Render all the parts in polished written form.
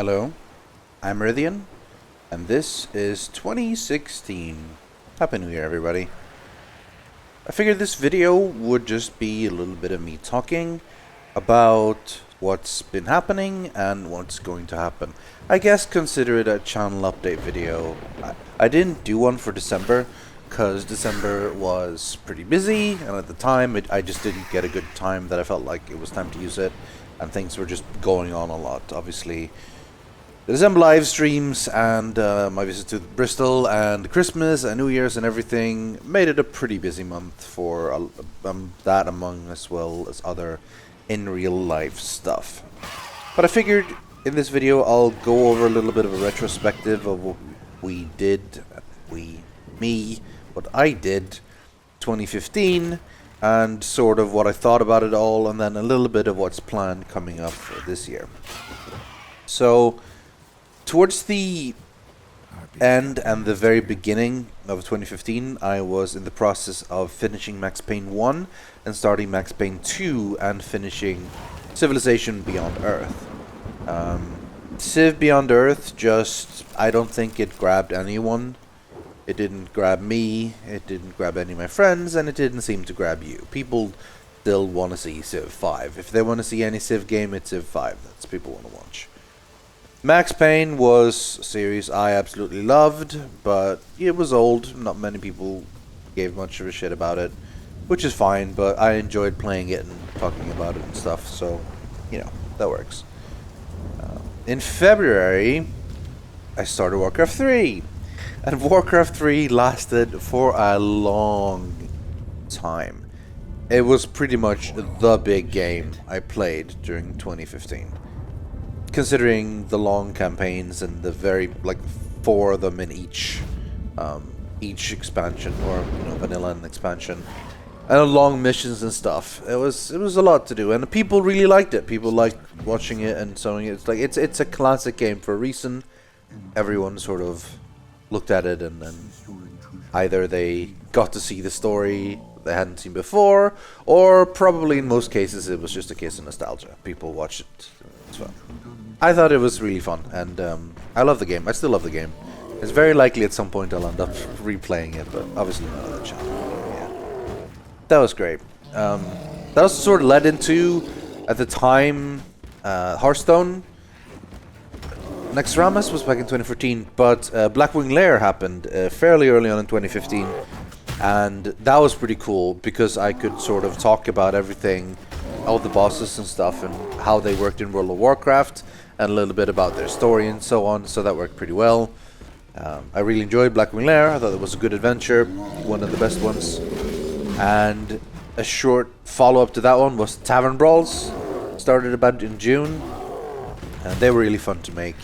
Hello, I'm Rythian, and this is 2016. Happy New Year, everybody. I figured this video would just be a little bit of me talking about what's been happening and what's going to happen. I guess consider it a channel update video. I didn't do one for December, because December was pretty busy, and at the time I just didn't get a good time that I felt like it was time to use it, and things were just going on a lot. Obviously, the December live streams and my visit to Bristol and Christmas and New Year's and everything made it a pretty busy month for that, among as well as other in real life stuff. But I figured in this video I'll go over a little bit of a retrospective of what what I did 2015 and sort of what I thought about it all, and then a little bit of what's planned coming up for this year. So towards the end and the very beginning of 2015, I was in the process of finishing Max Payne 1 and starting Max Payne 2 and finishing Civilization Beyond Earth. Civ Beyond Earth I don't think it grabbed anyone. It didn't grab me, it didn't grab any of my friends, and it didn't seem to grab you. People still want to see Civ 5. If they want to see any Civ game, it's Civ 5. That's what people want to watch. Max Payne was a series I absolutely loved, but it was old. Not many people gave much of a shit about it, which is fine, but I enjoyed playing it and talking about it and stuff, so, you know, that works. In February, I started Warcraft 3, and Warcraft 3 lasted for a long time. It was pretty much the big game I played during 2015. Considering the long campaigns and the very, 4 of them in each expansion, or vanilla and expansion, and long missions and stuff. It was a lot to do, and people really liked it. People liked watching it and showing it. It's a classic game for a reason. Everyone sort of looked at it and either they got to see the story they hadn't seen before, or probably in most cases it was just a case of nostalgia. People watched it as well. I thought it was really fun, and I love the game. I still love the game. It's very likely at some point I'll end up replaying it, but obviously not on the channel. Yeah. That was great. That was sort of led into, at the time, Hearthstone. Naxxramas was back in 2014, but Blackwing Lair happened fairly early on in 2015, and that was pretty cool because I could sort of talk about everything, all the bosses and stuff, and how they worked in World of Warcraft, and a little bit about their story and so on, so that worked pretty well. I really enjoyed Blackwing Lair. I thought it was a good adventure, one of the best ones. And a short follow-up to that one was Tavern Brawls. Started about in June, and they were really fun to make.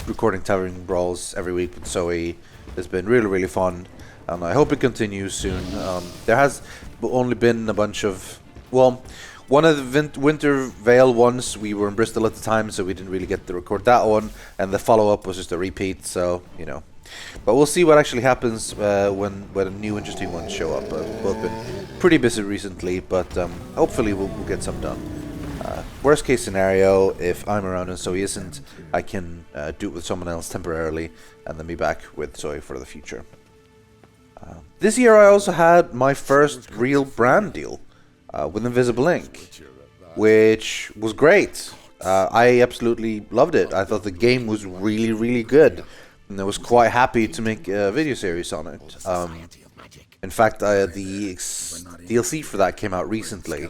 Recording Tavern Brawls every week with Zoe has been really, really fun, and I hope it continues soon. There has only been a bunch of, one of the Winter Vale ones, we were in Bristol at the time, so we didn't really get to record that one, and the follow-up was just a repeat, so, But we'll see what actually happens when new interesting ones show up. We've been pretty busy recently, but hopefully we'll get some done. Worst case scenario, if I'm around and Zoe isn't, I can do it with someone else temporarily, and then be back with Zoe for the future. This year I also had my first real brand deal with Invisible Ink, which was great. I absolutely loved it. I thought the game was really, really good, and I was quite happy to make a video series on it. In fact, the DLC for that came out recently,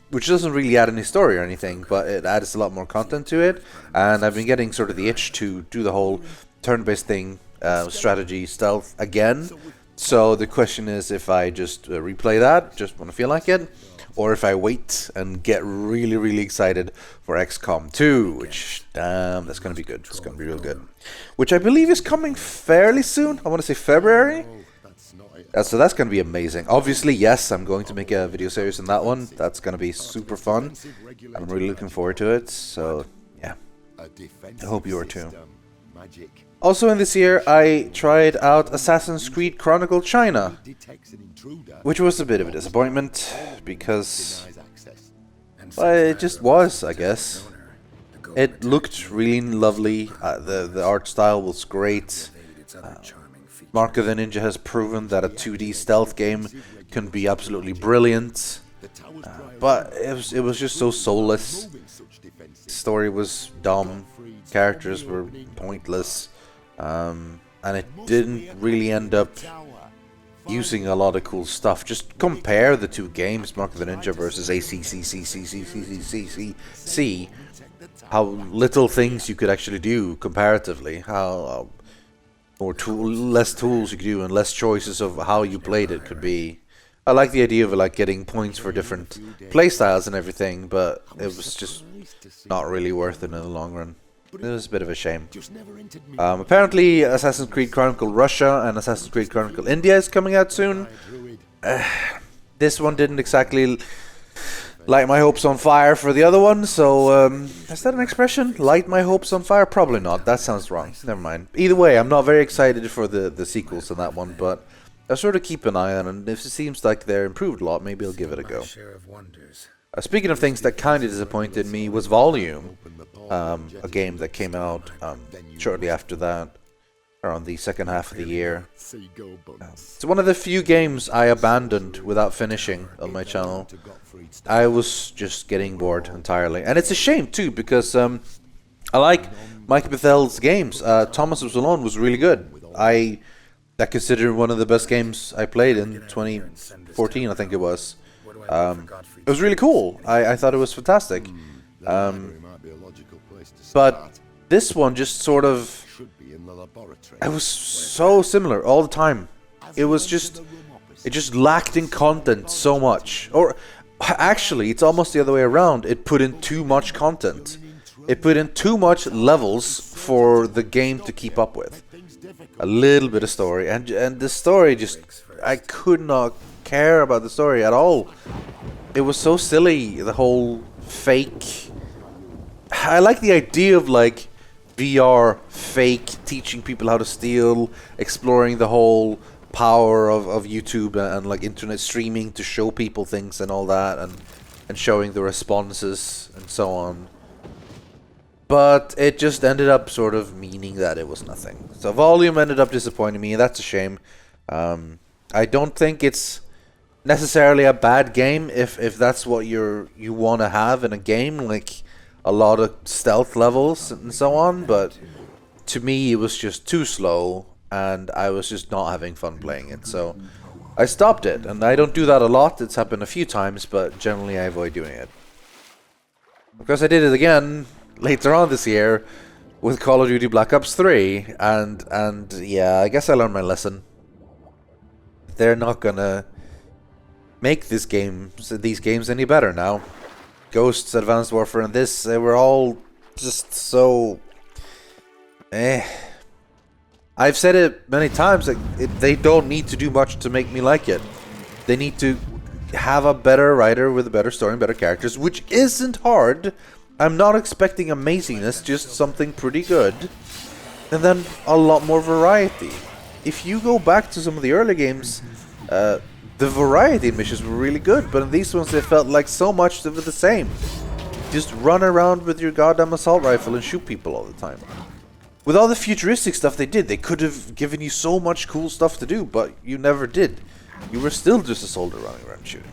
which doesn't really add any story or anything, but it adds a lot more content to it, and I've been getting sort of the itch to do the whole turn-based thing, strategy, stealth again. So the question is if I just replay that, just when I feel like it, or if I wait and get really, really excited for XCOM 2, which, damn, that's going to be good. It's going to be real good. Which I believe is coming fairly soon. I want to say February. So that's going to be amazing. Obviously, yes, I'm going to make a video series on that one. That's going to be super fun. I'm really looking forward to it. So, yeah. I hope you are too. Also in this year, I tried out Assassin's Creed Chronicle China, which was a bit of a disappointment, because well, it just was, I guess. It looked really lovely. The art style was great. Mark of the Ninja has proven that a 2D stealth game can be absolutely brilliant. But it was just so soulless. The story was dumb. Characters were pointless. And it didn't really end up using a lot of cool stuff. Just compare the two games, Mark of the Ninja versus ACCCCCCCCC. How little things you could actually do comparatively. How less tools you could do and less choices of how you played it could be. I like the idea of like getting points for different playstyles and everything, but it was just not really worth it in the long run. It was a bit of a shame. Apparently, Assassin's Creed Chronicle Russia and Assassin's Creed Chronicle India is coming out soon. This one didn't exactly light my hopes on fire for the other one, so is that an expression? Light my hopes on fire? Probably not. That sounds wrong. Never mind. Either way, I'm not very excited for the sequels on that one, but I'll sort of keep an eye on it, and if it seems like they're improved a lot, maybe I'll give it a go. Speaking of things that kind of disappointed me was Volume, a game that came out shortly after that, around the second half of the year. It's one of the few games I abandoned without finishing on my channel. I was just getting bored entirely, and it's a shame too, because I like Mike Bethel's games. Thomas Was Alone was really good. I consider one of the best games I played in 2014, I think it was. It was really cool. I thought it was fantastic. But this one just sort of... It was so similar all the time. It just lacked in content so much. Or actually, it's almost the other way around. It put in too much content. It put in too much levels for the game to keep up with. A little bit of story, and the story just... I could not care about the story at all. It was so silly, the whole fake... I like the idea of like VR fake teaching people how to steal, exploring the whole power of YouTube and like internet streaming to show people things and all that, and showing the responses and so on. But it just ended up sort of meaning that it was nothing. So Volume ended up disappointing me, and that's a shame. I don't think it's necessarily a bad game if that's what you want to have in a game, like a lot of stealth levels and so on, but to me it was just too slow, and I was just not having fun playing it, so I stopped it. And I don't do that a lot. It's happened a few times, but generally I avoid doing it. Because I did it again later on this year with Call of Duty Black Ops 3, and yeah, I guess I learned my lesson. They're not gonna make these games any better now. Ghosts, Advanced Warfare, and this, they were all just so... I've said it many times, like, they don't need to do much to make me like it. They need to have a better writer with a better story and better characters, which isn't hard. I'm not expecting amazingness, just something pretty good. And then a lot more variety. If you go back to some of the early games, the variety missions were really good, but in these ones they felt like so much of the same. Just run around with your goddamn assault rifle and shoot people all the time. With all the futuristic stuff they did, they could have given you so much cool stuff to do, but you never did. You were still just a soldier running around shooting.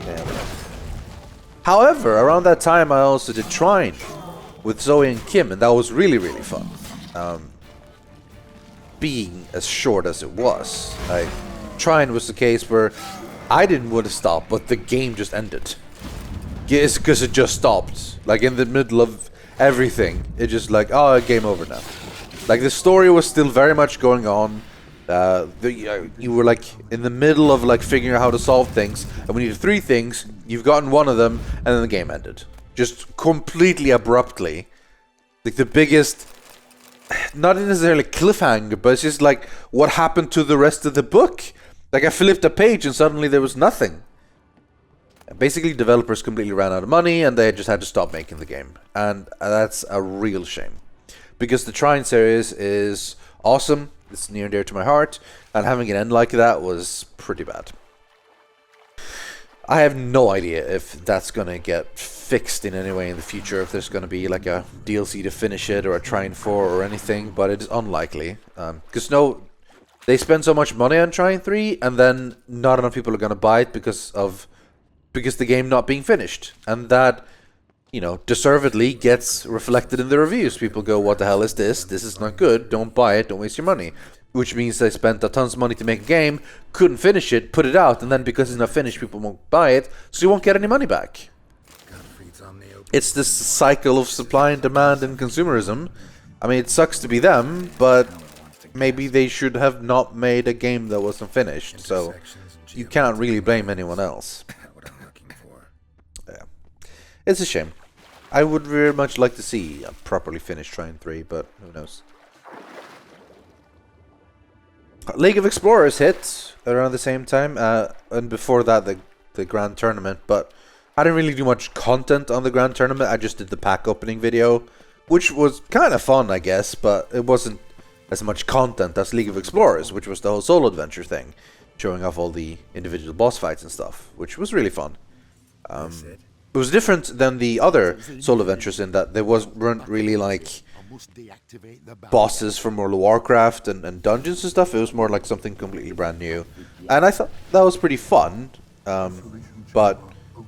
Damn. However, around that time I also did Trine with Zoe and Kim, and that was really, really fun. Being as short as it was. Trine was the case where I didn't want to stop, but the game just ended. Yes, because it just stopped. Like in the middle of everything. It just like, oh, game over now. Like the story was still very much going on. You were like in the middle of like figuring out how to solve things, and we needed 3 things. You've gotten one of them, and then the game ended. Just completely abruptly. Like the biggest... Not necessarily cliffhanger, but it's just like, what happened to the rest of the book? Like I flipped a page and suddenly there was nothing. Basically, developers completely ran out of money and they just had to stop making the game. And that's a real shame. Because the Trine series is awesome, it's near and dear to my heart, and having it end like that was pretty bad. I have no idea if that's gonna get fixed in any way in the future, if there's gonna be like a DLC to finish it or a Trine 4 or anything, but it is unlikely. Because they spend so much money on Trine 3 and then not enough people are gonna buy it because the game not being finished. And that, you know, deservedly gets reflected in the reviews. People go, what the hell is this? This is not good. Don't buy it. Don't waste your money. Which means they spent a tons of money to make a game, couldn't finish it, put it out, and then because it's not finished, people won't buy it, so you won't get any money back. It's this cycle of supply and demand and consumerism. I mean, it sucks to be them, but maybe they should have not made a game that wasn't finished, so you can't really blame anyone else. Yeah. It's a shame. I would very much like to see a properly finished Trine 3, but who knows. League of Explorers hit around the same time, and before that the Grand Tournament, but I didn't really do much content on the Grand Tournament. I just did the pack opening video, which was kind of fun, I guess, but it wasn't as much content as League of Explorers, which was the whole solo adventure thing, showing off all the individual boss fights and stuff, which was really fun. It was different than the other solo adventures in that there weren't really like bosses from World of Warcraft and dungeons and stuff. It was more like something completely brand new, and I thought that was pretty fun. But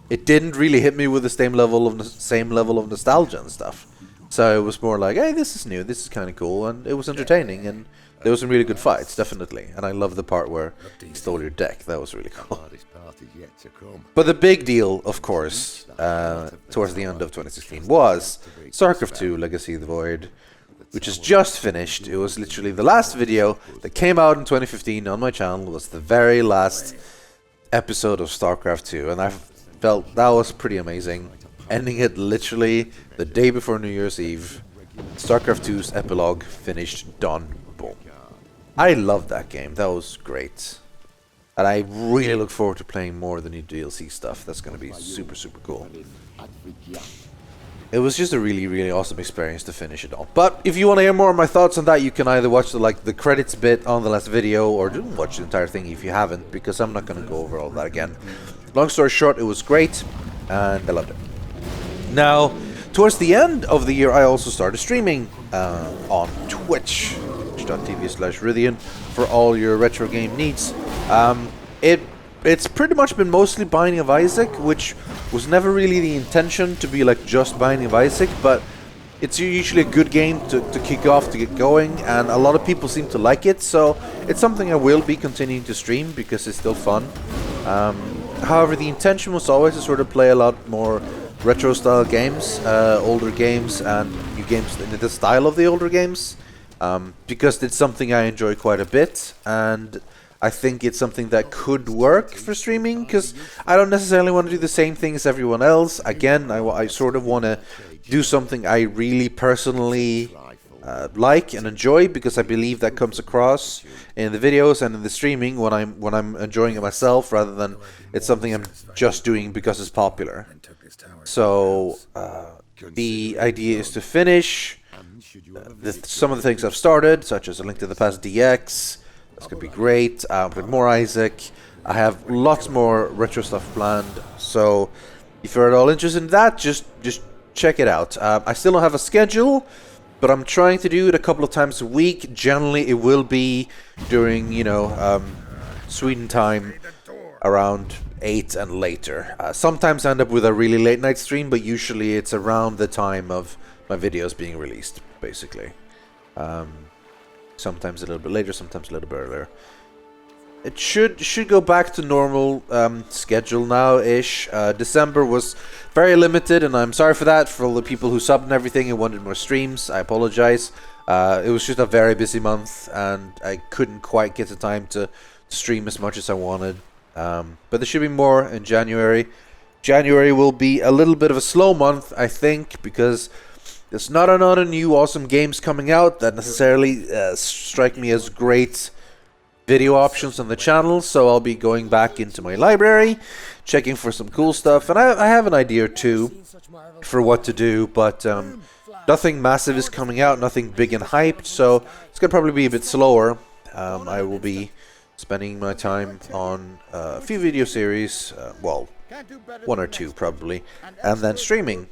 it didn't really hit me with the same level of nostalgia and stuff. So it was more like, hey, this is new, this is kind of cool, and it was entertaining, and there was some really good fights, definitely. And I love the part where he stole your deck. That was really cool. But the big deal, of course, towards the end of 2016 was Starcraft 2 Legacy of the Void, which is just finished. It was literally the last video that came out in 2015 on my channel. It was the very last episode of Starcraft 2, and I felt that was pretty amazing. Ending it literally the day before New Year's Eve. Starcraft 2's epilogue finished, done, boom. I love that game. That was great. And I really look forward to playing more of the new DLC stuff. That's going to be super, super cool. It was just a really, really awesome experience to finish it all. But if you want to hear more of my thoughts on that, you can either watch the credits bit on the last video, or just watch the entire thing if you haven't, because I'm not going to go over all that again. Long story short, it was great, and I loved it. Now, towards the end of the year, I also started streaming on Twitch, twitch.tv/Rythian, for all your retro game needs. It's pretty much been mostly Binding of Isaac, which was never really the intention to be like just Binding of Isaac, but it's usually a good game to kick off, to get going, and a lot of people seem to like it, so it's something I will be continuing to stream because it's still fun. However, the intention was always to sort of play a lot more retro style games, older games, and new games in the style of the older games, because it's something I enjoy quite a bit, and I think it's something that could work for streaming, because I don't necessarily want to do the same thing as everyone else. Again, I sort of want to do something I really personally like and enjoy, because I believe that comes across in the videos and in the streaming when I'm enjoying it myself, rather than it's something I'm just doing because it's popular. So the idea is to finish some of the things I've started, such as A Link to the Past DX. That's going to be great. With more Isaac. I have lots more retro stuff planned. So if you're at all interested in that, just check it out. I still don't have a schedule, but I'm trying to do it a couple of times a week. Generally, it will be during, Sweden time around 8 and later. Sometimes I end up with a really late night stream, but usually it's around the time of my videos being released, basically. Sometimes a little bit later, sometimes a little bit earlier. It should go back to normal schedule now-ish. December was very limited, and I'm sorry for that, for all the people who subbed and everything and wanted more streams. I apologize. It was just a very busy month, and I couldn't quite get the time to stream as much as I wanted. But there should be more in January. January will be a little bit of a slow month, I think, because there's not a lot of new awesome games coming out that necessarily strike me as great video options on the channel, so I'll be going back into my library, checking for some cool stuff, and I have an idea or two for what to do, but nothing massive is coming out, nothing big and hyped, so it's going to probably be a bit slower. I will be spending my time on a few video series, 1 or 2 probably, and then streaming.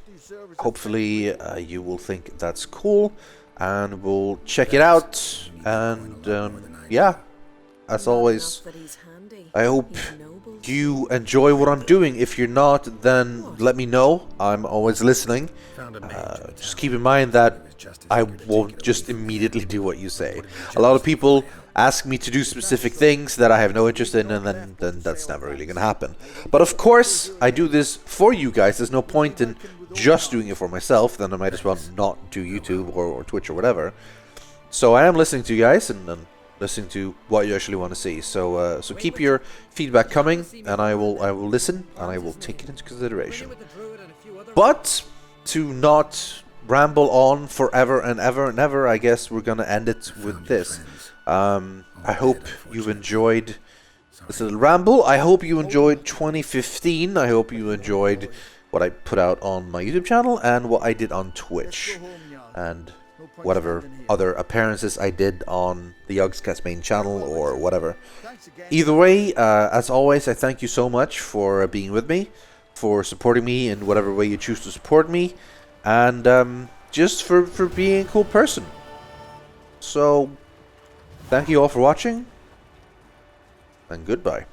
Hopefully you will think that's cool, and we'll check it out. And yeah, as always, I hope you enjoy what I'm doing. If you're not, then let me know. I'm always listening. Just keep in mind that I won't just immediately do what you say. A lot of people ask me to do specific things that I have no interest in, and then that's never really gonna happen. But of course, I do this for you guys. There's no point in just doing it for myself. Then I might as well not do YouTube or Twitch or whatever. So I am listening to you guys and listening to what you actually want to see. So so keep your feedback coming, and I will listen, and I will take it into consideration. But to not ramble on forever and ever and ever, I guess we're gonna end it with this. I hope you've enjoyed this little ramble. I hope you enjoyed 2015. I hope you enjoyed what I put out on my YouTube channel and what I did on Twitch, and whatever other appearances I did on the Yogscast main channel or whatever. Either way, as always, I thank you so much for being with me, for supporting me in whatever way you choose to support me, and just for being a cool person. So, thank you all for watching, and goodbye.